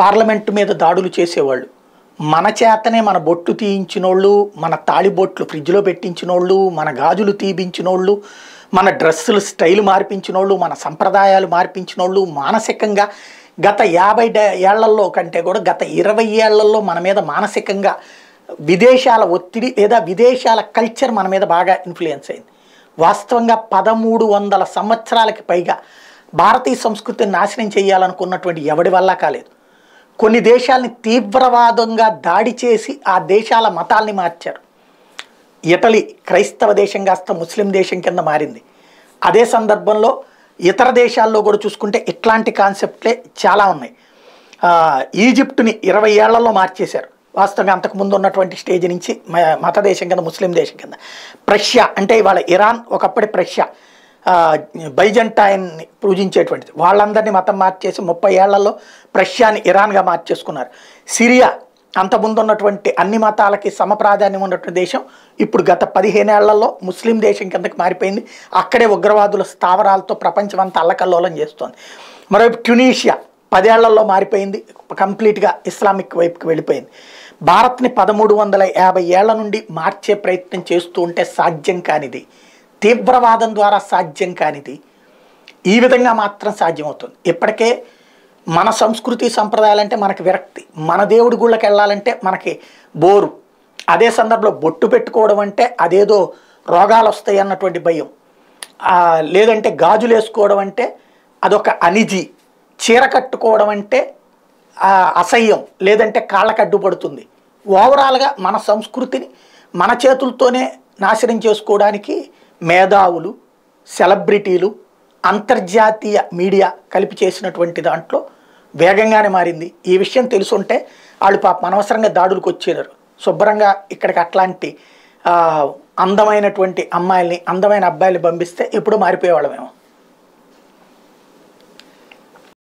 Parliament మీద దాడులు చేసేవాళ్ళు మన చేతనే మన బొట్టు తీయించినోళ్ళు, మన తాళిబొట్లు ఫ్రిడ్జ్లో పెట్టించినోళ్ళు, మన గాజులు తీయించినోళ్ళు, మన డ్రెస్సులు స్టైల్ మార్పించినోళ్ళు, మన సంప్రదాయాలు మార్పించినోళ్ళు, మానసికంగా గత 50 ఏళ్లలో కంటే కూడా గత 20 ఏళ్లలో మన మీద మానసికంగా విదేశాల ఒత్తిడి లేదా విదేశాల కల్చర్ మన మీద బాగా ఇన్ఫ్లుయెన్స్ అయింది. వాస్తవంగా 1300 సంవత్సరాలకి పైగా భారతీయ సంస్కృతిని నాశనం చేయాలనుకున్నటువంటి ఎవడి వల్ల కాలేదు. కొన్ని దేశాలని తీవ్రవాదంగా దాడి చేసి ఆ దేశాల మతాల్ని మార్చారు. ఇటలీ క్రైస్తవ దేశం కాస్త ముస్లిం దేశం కింద మారింది. అదే సందర్భంలో ఇతర దేశాల్లో కూడా చూసుకుంటే ఇట్లాంటి కాన్సెప్ట్లే చాలా ఉన్నాయి. ఈజిప్ట్ని 20 ఏళ్లలో మార్చేశారు. వాస్తవంగా అంతకుముందు ఉన్నటువంటి స్టేజ్ నుంచి మత దేశం కింద ముస్లిం దేశం కింద. ప్రష్యా అంటే ఇవాళ ఇరాన్, ఒకప్పటి ప్రష్యా బైజంటైన్ని పూజించేటువంటిది, వాళ్ళందరినీ మతం మార్చేసి 30 ఏళ్లలో ప్రష్యాని ఇరాన్గా మార్చేసుకున్నారు. సిరియా అంతకుముందు ఉన్నటువంటి అన్ని మతాలకి సమప్రాధాన్యం ఉన్నటువంటి దేశం ఇప్పుడు గత 15 ఏళ్లలో ముస్లిం దేశం కిందకి మారిపోయింది. అక్కడే ఉగ్రవాదుల స్థావరాలతో ప్రపంచం అంతా అల్లకల్లోలం చేస్తోంది. మరోవైపు ట్యునీషియా 10 ఏళ్లలో మారిపోయింది, కంప్లీట్గా ఇస్లామిక్ వైపుకి వెళ్ళిపోయింది. భారత్ని 1350 ఏళ్ల నుండి మార్చే ప్రయత్నం చేస్తూ ఉంటే సాధ్యం కానిది, తీవ్రవాదం ద్వారా సాధ్యం కానిది ఈ విధంగా మాత్రం సాధ్యమవుతుంది. ఇప్పటికే మన సంస్కృతి సంప్రదాయాలంటే మనకి విరక్తి, మన దేవుడి గుళ్ళకి వెళ్ళాలంటే మనకి బోరు, అదే సందర్భంలో బొట్టు పెట్టుకోవడం అంటే అదేదో రోగాలు వస్తాయి అన్నటువంటి భయం, లేదంటే గాజులు వేసుకోవడం అంటే అదొక అనిజీ, చీర కట్టుకోవడం అంటే అసహ్యం, లేదంటే కాళ్ళకు అడ్డుపడుతుంది. ఓవరాల్గా మన సంస్కృతిని మన చేతులతోనే నాశనం చేసుకోవడానికి మేధావులు, సెలబ్రిటీలు, అంతర్జాతీయ మీడియా కలిపి చేసినటువంటి దాంట్లో వేగంగానే మారింది. ఈ విషయం తెలుసుంటే వాళ్ళు పాపం అనవసరంగా దాడులకు వచ్చేదారు. శుభ్రంగా ఇక్కడికి అట్లాంటి అందమైనటువంటి అమ్మాయిల్ని, అందమైన అబ్బాయిల్ని పంపిస్తే ఎప్పుడూ మారిపోయేవాళ్ళమేమో.